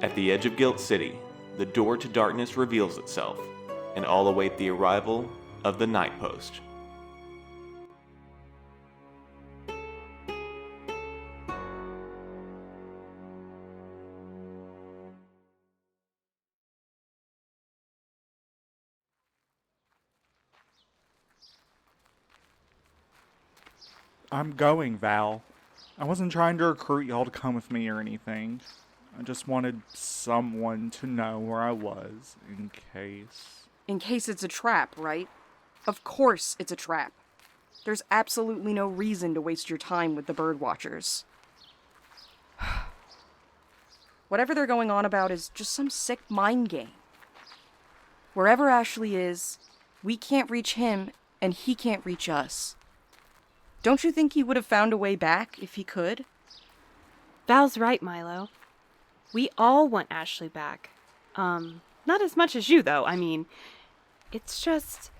At the edge of Guilt City, the door to darkness reveals itself, and all await the arrival of the Night Post. I'm going, Val. I wasn't trying to recruit y'all to come with me or anything. I just wanted someone to know where I was, in case... In case it's a trap, right? Of course it's a trap. There's absolutely no reason to waste your time with the Birdwatchers. Whatever they're going on about is just some sick mind game. Wherever Ashley is, we can't reach him, and he can't reach us. Don't you think he would have found a way back if he could? Val's right, Milo. We all want Ashley back. Not as much as you, though. I mean, it's just...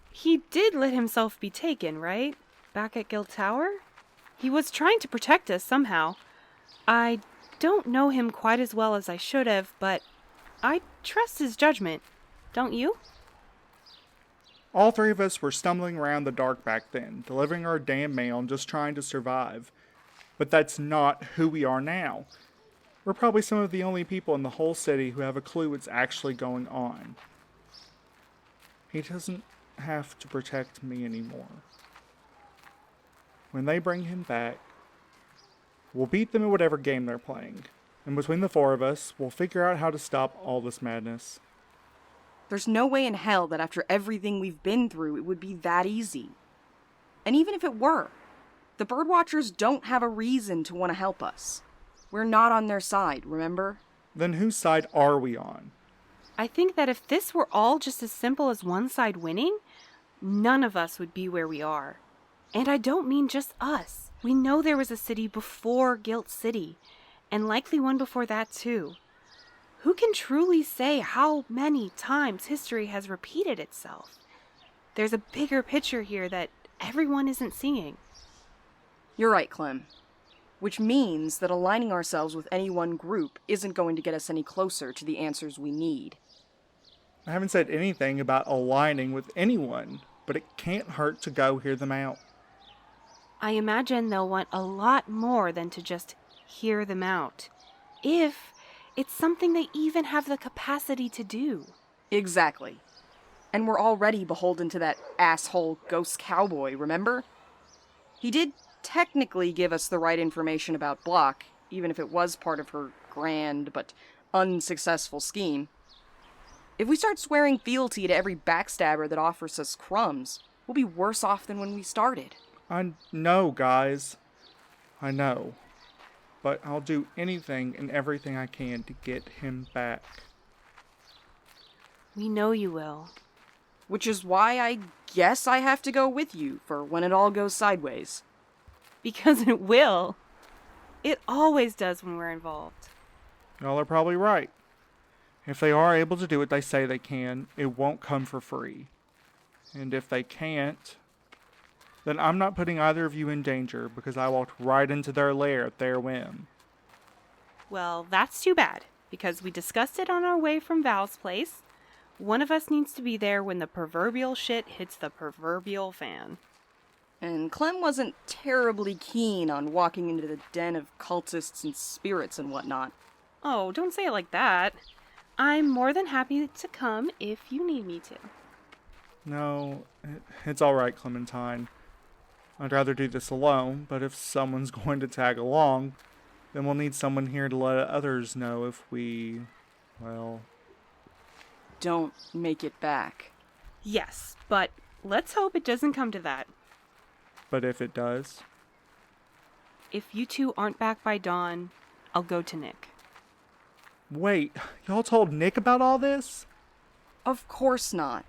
He did let himself be taken, right? Back at Guild Tower? He was trying to protect us somehow. I don't know him quite as well as I should have, but I trust his judgment. Don't you? All three of us were stumbling around the dark back then, delivering our damn mail and just trying to survive. But that's not who we are now. We're probably some of the only people in the whole city who have a clue what's actually going on. He doesn't have to protect me anymore. When they bring him back, we'll beat them at whatever game they're playing. And between the four of us, we'll figure out how to stop all this madness. There's no way in hell that after everything we've been through, it would be that easy. And even if it were, the Birdwatchers don't have a reason to want to help us. We're not on their side, remember? Then whose side are we on? I think that if this were all just as simple as one side winning, none of us would be where we are. And I don't mean just us. We know there was a city before Guilt City, and likely one before that too. Who can truly say how many times history has repeated itself? There's a bigger picture here that everyone isn't seeing. You're right, Clem. Which means that aligning ourselves with any one group isn't going to get us any closer to the answers we need. I haven't said anything about aligning with anyone, but it can't hurt to go hear them out. I imagine they'll want a lot more than to just hear them out. If it's something they even have the capacity to do. Exactly. And we're already beholden to that asshole ghost cowboy, remember? He did technically give us the right information about Block, even if it was part of her grand but unsuccessful scheme. If we start swearing fealty to every backstabber that offers us crumbs, we'll be worse off than when we started. I know, guys. I know. But I'll do anything and everything I can to get him back. We know you will. Which is why I guess I have to go with you for when it all goes sideways. Because it will. It always does when we're involved. Y'all are probably right. If they are able to do what they say they can, it won't come for free. And if they can't, then I'm not putting either of you in danger because I walked right into their lair at their whim. Well, that's too bad, because we discussed it on our way from Val's place. One of us needs to be there when the proverbial shit hits the proverbial fan. And Clem wasn't terribly keen on walking into the den of cultists and spirits and whatnot. Oh, don't say it like that. I'm more than happy to come if you need me to. No, it's all right, Clementine. I'd rather do this alone, but if someone's going to tag along, then we'll need someone here to let others know if we, well... Don't make it back. Yes, but let's hope it doesn't come to that. But if it does? If you two aren't back by dawn, I'll go to Nick. Wait, y'all told Nick about all this? Of course not.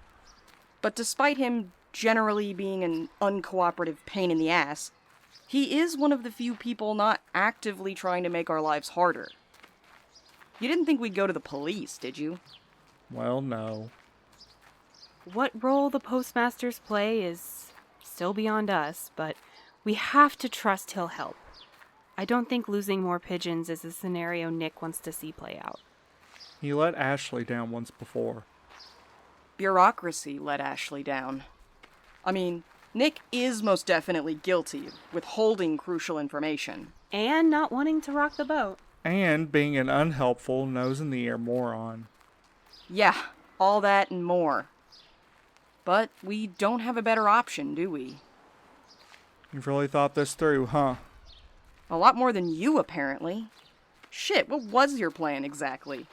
But despite him generally being an uncooperative pain in the ass, he is one of the few people not actively trying to make our lives harder. You didn't think we'd go to the police, did you? Well, no. What role the postmasters play is still beyond us, but we have to trust he'll help. I don't think losing more pigeons is a scenario Nick wants to see play out. He let Ashley down once before. Bureaucracy let Ashley down. I mean, Nick is most definitely guilty of withholding crucial information. And not wanting to rock the boat. And being an unhelpful, nose-in-the-air moron. Yeah, all that and more. But we don't have a better option, do we? You've really thought this through, huh? A lot more than you, apparently. Shit, what was your plan exactly?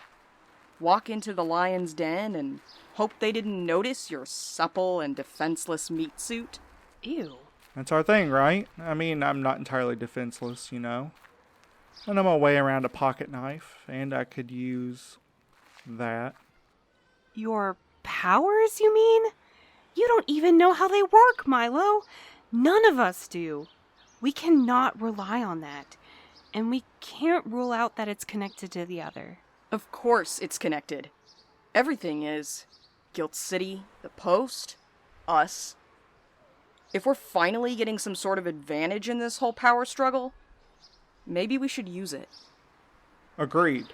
Walk into the lion's den and hope they didn't notice your supple and defenseless meat suit? Ew. That's our thing, right? I mean, I'm not entirely defenseless, you know. I know my way around a pocket knife, and I could use that. Your powers, you mean? You don't even know how they work, Milo. None of us do. We cannot rely on that. And we can't rule out that it's connected to the other. Of course it's connected. Everything is. Guilt City, the Post, us. If we're finally getting some sort of advantage in this whole power struggle, maybe we should use it. Agreed.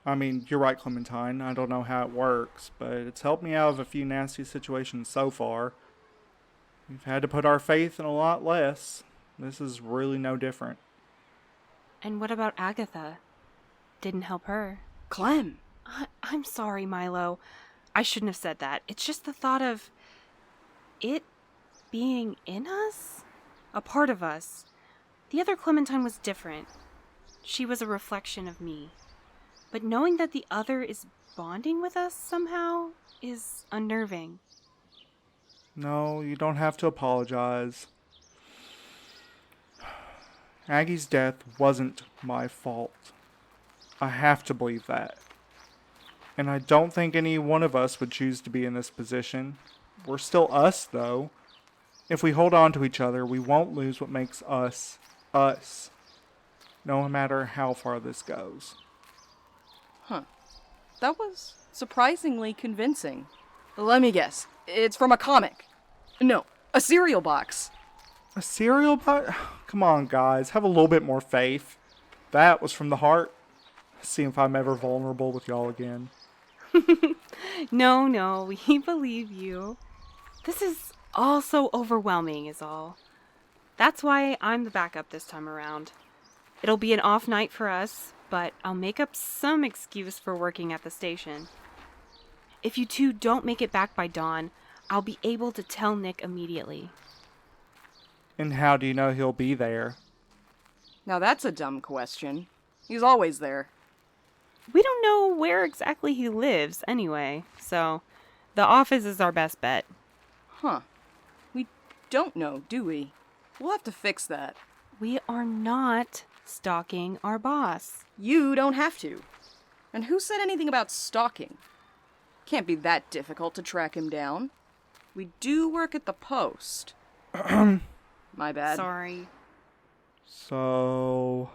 I mean, you're right, Clementine. I don't know how it works, but it's helped me out of a few nasty situations so far. We've had to put our faith in a lot less. This is really no different. And what about Agatha? Didn't help her. Clem! I'm sorry, Milo. I shouldn't have said that. It's just the thought of it being in us? A part of us. The other Clementine was different. She was a reflection of me. But knowing that the other is bonding with us somehow is unnerving. No, you don't have to apologize. Aggie's death wasn't my fault. I have to believe that. And I don't think any one of us would choose to be in this position. We're still us, though. If we hold on to each other, we won't lose what makes us, us. No matter how far this goes. Huh. That was surprisingly convincing. Let me guess. It's from a comic. No, a cereal box. A cereal box? Come on, guys. Have a little bit more faith. That was from the heart. See if I'm ever vulnerable with y'all again. No, we believe you. This is all so overwhelming is all. That's why I'm the backup this time around. It'll be an off night for us, but I'll make up some excuse for working at the station. If you two don't make it back by dawn, I'll be able to tell Nick immediately. And how do you know he'll be there? Now that's a dumb question. He's always there. We don't know where exactly he lives anyway, so the office is our best bet. Huh. We don't know, do we? We'll have to fix that. We are not stalking our boss. You don't have to. And who said anything about stalking? Can't be that difficult to track him down. We do work at the Post. My bad. Sorry. So,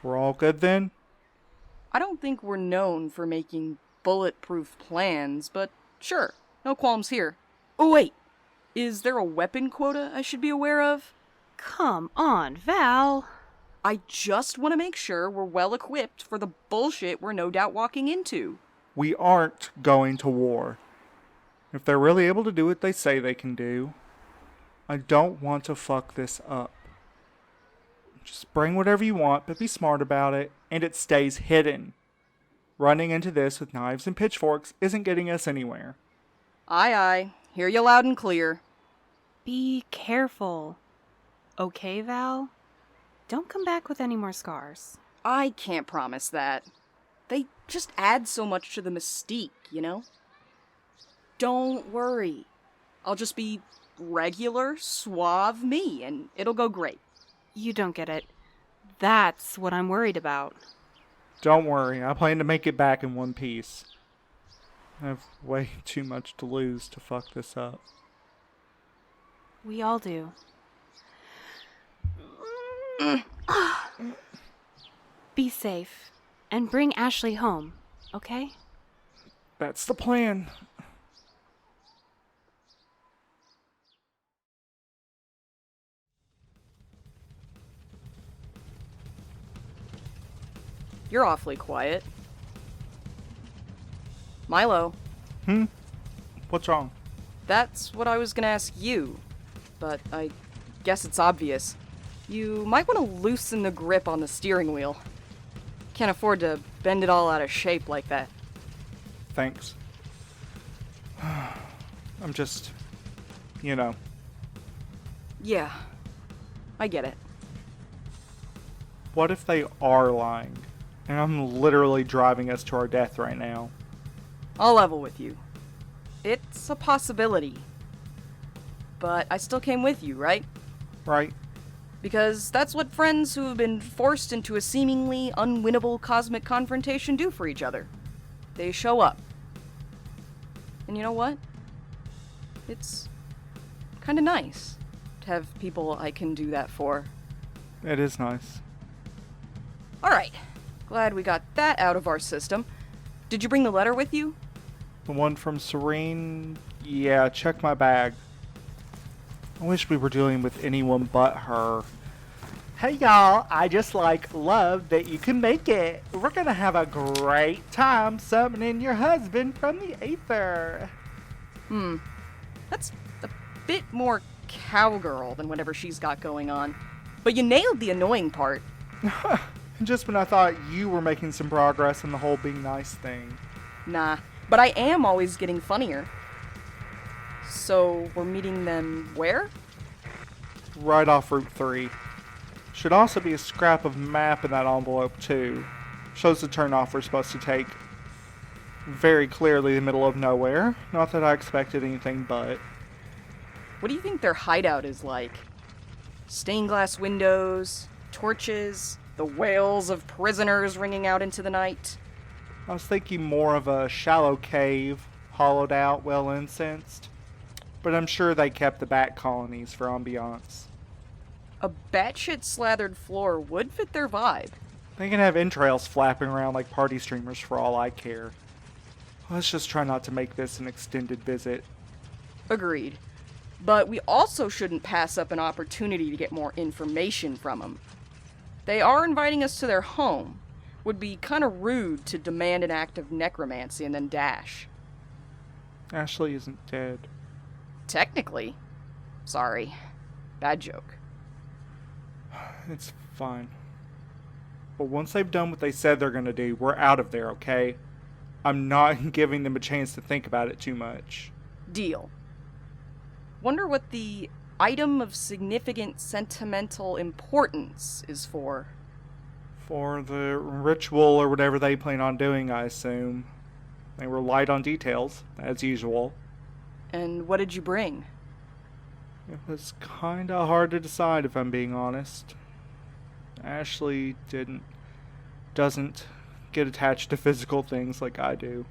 we're all good then? I don't think we're known for making bulletproof plans, but sure, no qualms here. Oh wait, is there a weapon quota I should be aware of? Come on, Val. I just want to make sure we're well equipped for the bullshit we're no doubt walking into. We aren't going to war. If they're really able to do what they say they can do, I don't want to fuck this up. Just bring whatever you want, but be smart about it, and it stays hidden. Running into this with knives and pitchforks isn't getting us anywhere. Aye, aye. Hear you loud and clear. Be careful. Okay, Val? Don't come back with any more scars. I can't promise that. They just add so much to the mystique, you know? Don't worry. I'll just be regular, suave me, and it'll go great. You don't get it. That's what I'm worried about. Don't worry, I plan to make it back in one piece. I have way too much to lose to fuck this up. We all do. Be safe. And bring Ashley home, okay? That's the plan. You're awfully quiet. Milo, What's wrong? that's what I was gonna ask you, but I guess it's obvious. You might want to loosen the grip on the steering wheel. Can't afford to bend it all out of shape like that. Thanks. I'm just, Yeah, I get it. what if they are lying? And I'm literally driving us to our death right now. I'll level with you. It's a possibility. But I still came with you, right? Right? Because that's what friends who have been forced into a seemingly unwinnable cosmic confrontation do for each other. They show up. And you know what? It's kinda nice to have people I can do that for. It is nice. Alright, glad we got that out of our system. Did you bring the letter with you? The one from Serene? Yeah, check my bag. I wish we were dealing with anyone but her. Hey y'all, I just love that you can make it. We're gonna have a great time summoning your husband from the aether. That's a bit more cowgirl than whatever she's got going on. But you nailed the annoying part. Just when I thought you were making some progress in the whole being nice thing. Nah, but I am always getting funnier. So, we're meeting them where? Right off Route 3. Should also be a scrap of map in that envelope too. Shows the turnoff we're supposed to take. Very clearly the middle of nowhere. Not that I expected anything but. What do you think their hideout is like? Stained glass windows, torches, the wails of prisoners ringing out into the night. I was thinking more of a shallow cave, hollowed out, well incensed. But I'm sure they kept the bat colonies for ambiance. A batshit slathered floor would fit their vibe. They can have entrails flapping around like party streamers for all I care. Let's just try not to make this an extended visit. Agreed. But we also shouldn't pass up an opportunity to get more information from them. They are inviting us to their home. Would be kinda rude to demand an act of necromancy and then dash. Ashley isn't dead. Technically. Sorry. Bad joke. It's fine. But once they've done what they said they're gonna do, we're out of there, okay? I'm not giving them a chance to think about it too much. Deal. Wonder what the item of significant sentimental importance is for. For the ritual or whatever they plan on doing, I assume. They were light on details, as usual. And what did you bring? It was kinda hard to decide, if I'm being honest. Ashley doesn't get attached to physical things like I do.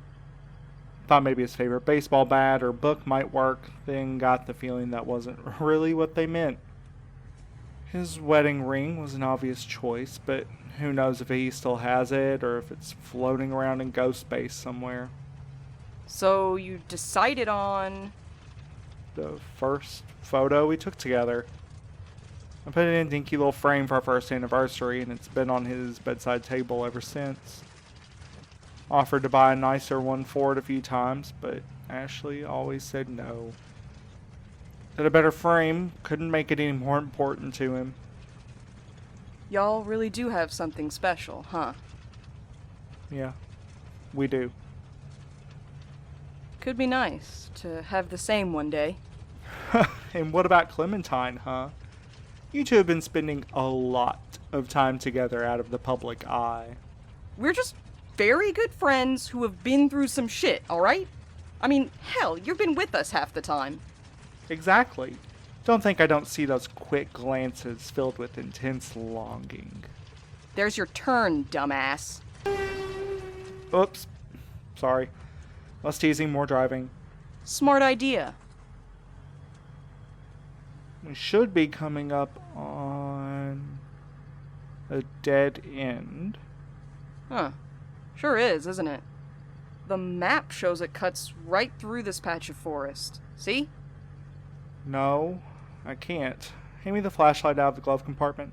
Thought maybe his favorite baseball bat or book might work, then got the feeling that wasn't really what they meant. His wedding ring was an obvious choice, but who knows if he still has it or if it's floating around in ghost space somewhere. So you decided on... The first photo we took together. I put it in a dinky little frame for our first anniversary, and it's been on his bedside table ever since. Offered to buy a nicer one for it a few times, but Ashley always said no. That a better frame couldn't make it any more important to him. Y'all really do have something special, huh? Yeah, we do. Could be nice to have the same one day. And what about Clementine, huh? You two have been spending a lot of time together out of the public eye. We're just very good friends who have been through some shit, alright? I mean, hell, you've been with us half the time. Exactly. Don't think I don't see those quick glances filled with intense longing. There's your turn, dumbass. Oops. Sorry. Less teasing, more driving. Smart idea. We should be coming up on a dead end. Huh. Sure is, isn't it? The map shows it cuts right through this patch of forest. See? No, I can't. Hand me the flashlight out of the glove compartment.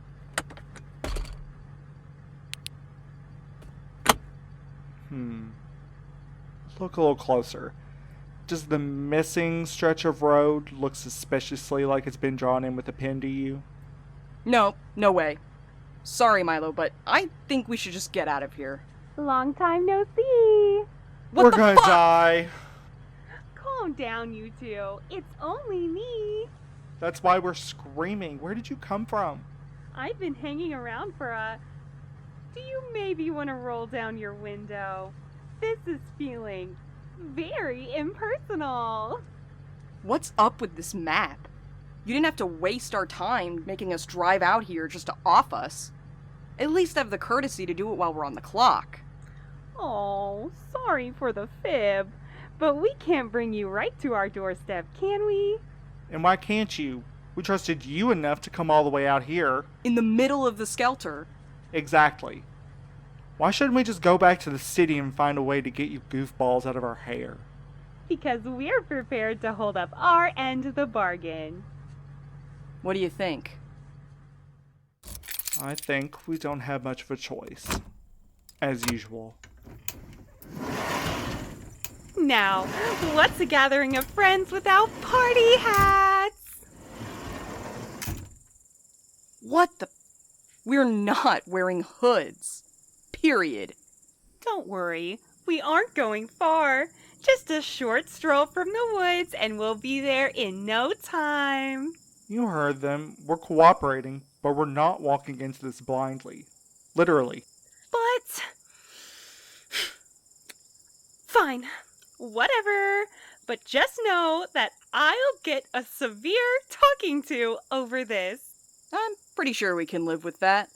Look a little closer. Does the missing stretch of road look suspiciously like it's been drawn in with a pen to you? No, no way. Sorry, Milo, but I think we should just get out of here. Long time no see. What We're the gonna fuck? die. Calm down, you two. It's only me. That's why we're screaming. Where did you come from? I've been hanging around for a... Do you maybe want to roll down your window? This is feeling very impersonal. What's up with this map? You didn't have to waste our time making us drive out here just to off us. At least have the courtesy to do it while we're on the clock. Oh, sorry for the fib, but we can't bring you right to our doorstep, can we? And why can't you? We trusted you enough to come all the way out here. In the middle of the skelter. Exactly. Why shouldn't we just go back to the city and find a way to get you goofballs out of our hair? Because we're prepared to hold up our end of the bargain. What do you think? I think we don't have much of a choice. As usual. Now, what's a gathering of friends without party hats? What the... We're not wearing hoods. Period. Don't worry, we aren't going far. Just a short stroll from the woods and we'll be there in no time. You heard them. We're cooperating, but we're not walking into this blindly. Literally. But... Fine. Whatever. But just know that I'll get a severe talking to over this. I'm pretty sure we can live with that.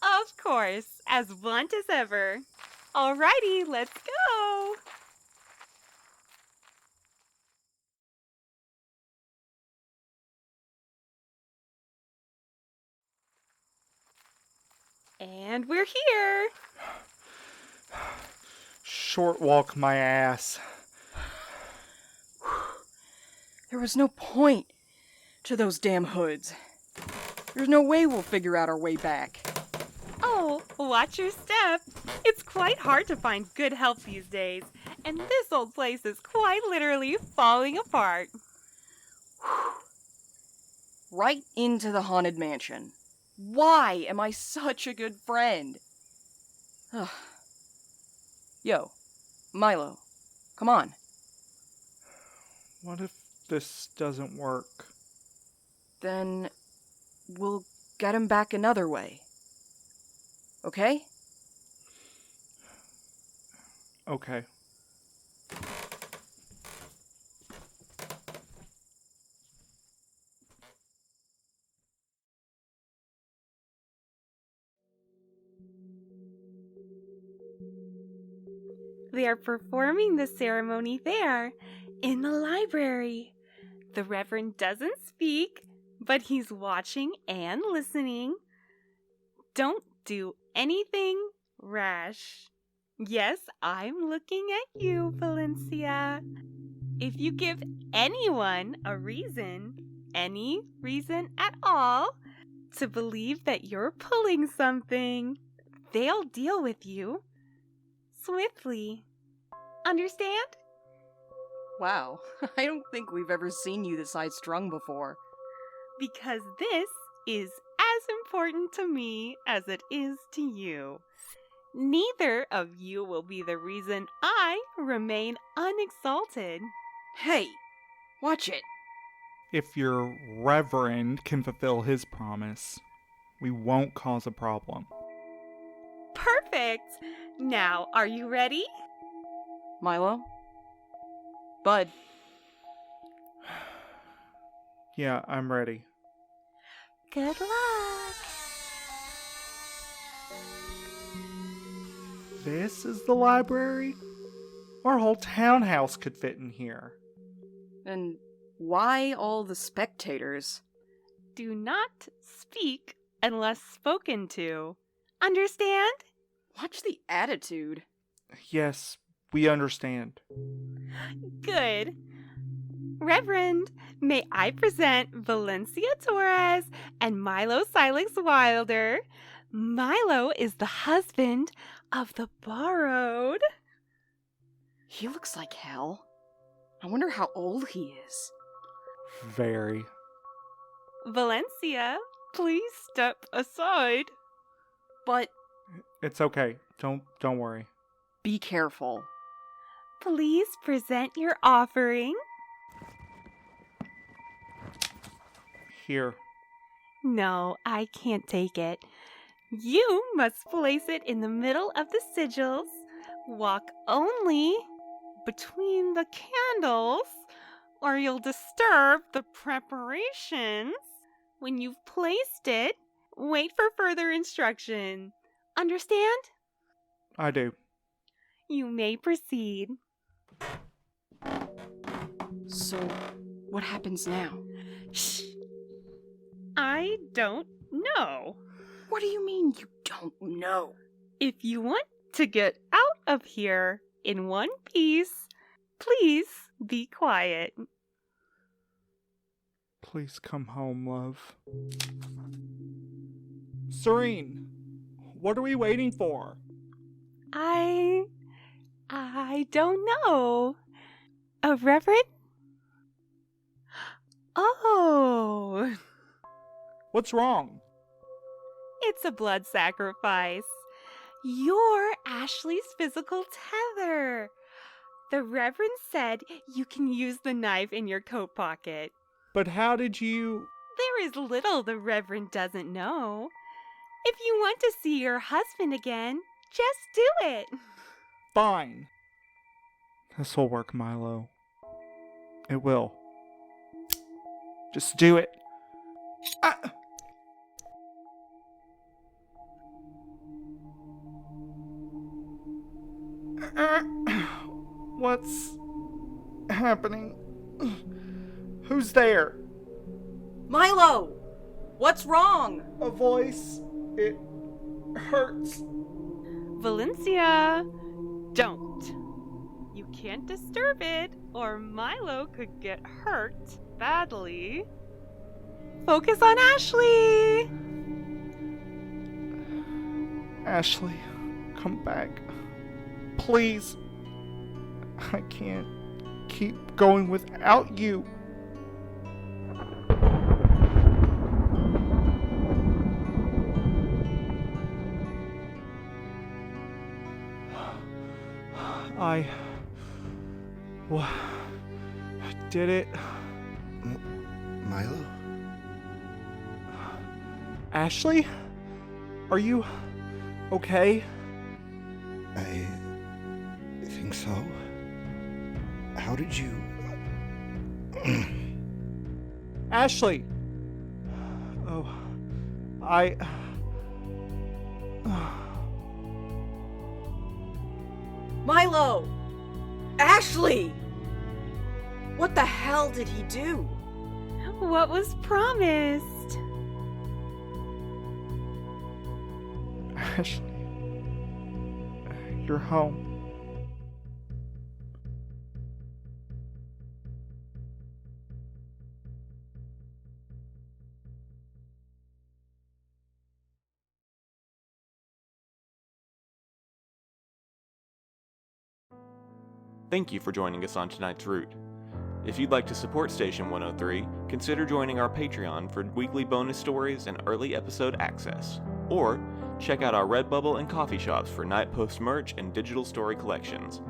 Of course, as blunt as ever. Alrighty, let's go. And we're here. Short walk my ass. There was no point to those damn hoods. There's no way we'll figure out our way back. Oh, watch your step. It's quite hard to find good help these days, and this old place is quite literally falling apart. Right into the haunted mansion. Why am I such a good friend? Yo, Milo, come on. What if this doesn't work? Then we'll get him back another way. Okay? Okay. They are performing the ceremony there, in the library. The Reverend doesn't speak, but he's watching and listening. Don't do anything rash. Yes, I'm looking at you, Valencia. If you give anyone a reason, any reason at all, to believe that you're pulling something, they'll deal with you swiftly. Understand? Wow, I don't think we've ever seen you this high-strung before. Because this is as important to me as it is to you. Neither of you will be the reason I remain unexalted. Hey, watch it. If your Reverend can fulfill his promise, we won't cause a problem. Perfect! Now, are you ready? Milo? Bud? Yeah, I'm ready. Good luck! This is the library? Our whole townhouse could fit in here. And why all the spectators? Do not speak unless spoken to. Understand? Watch the attitude. Yes, we understand. Good. Reverend, may I present Valencia Torres and Milo Silex Wilder. Milo is the husband of the borrowed. He looks like hell. I wonder how old he is. Very. Valencia, please step aside. But It's okay. Don't worry. be careful. Please present your offering. Here. No, I can't take it. You must place it in the middle of the sigils. Walk only between the candles, or you'll disturb the preparations. When you've placed it, wait for further instruction. Understand? I do. You may proceed. So, what happens now? Shh. I don't know. What do you mean you don't know? If you want to get out of here in one piece, please be quiet. Please come home, love. Serene, what are we waiting for? I don't know. A reverend? Oh, What's wrong? it's a blood sacrifice. You're Ashley's physical tether. The reverend said you can use the knife in your coat pocket. But how did you... There is little the reverend doesn't know. If you want to see your husband again, just do it. Fine. This will work, Milo. It will. Just do it. Ah! What's happening? Who's there? Milo! What's wrong? A voice. It hurts. Valencia, don't. You can't disturb it, or Milo could get hurt badly. Focus on Ashley! Ashley, come back. Please. I can't keep going without you. I did it. Milo? Ashley? Are you okay? I think so. How did you... Ashley! Oh, Milo! Ashley! What the hell did he do? What was promised? Ashley. You're home. Thank you for joining us on tonight's route. If you'd like to support Station 103, consider joining our Patreon for weekly bonus stories and early episode access. Or check out our Redbubble and coffee shops for Night Post merch and digital story collections.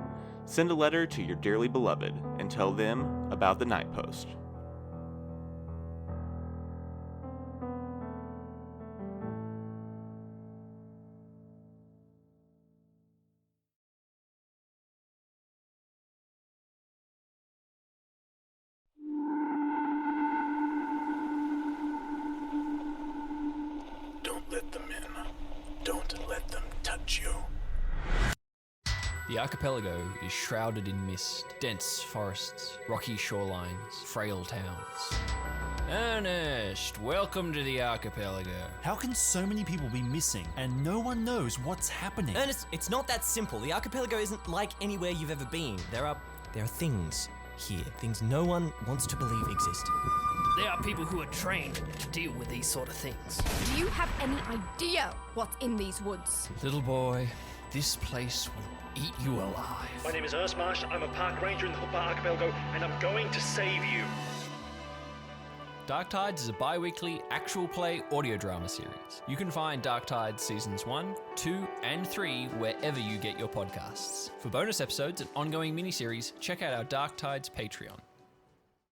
Send a letter to your dearly beloved and tell them about the Night Post. Don't let them in. Don't let them touch you. The archipelago is shrouded in mist, dense forests, rocky shorelines, frail towns. Ernest, welcome to the archipelago. How can so many people be missing and no one knows what's happening? Ernest, it's not that simple. The archipelago isn't like anywhere you've ever been. There are things here, things no one wants to believe exist. There are people who are trained to deal with these sort of things. Do you have any idea what's in these woods? Little boy, this place will eat you alive. My name is Ursmarsh. I'm a park ranger in the Hoopa Archipelago, and I'm going to save you. Dark Tides is a bi-weekly actual play audio drama series. You can find Dark Tides seasons 1, 2, and 3 wherever you get your podcasts. For bonus episodes and ongoing miniseries, check out our Dark Tides Patreon.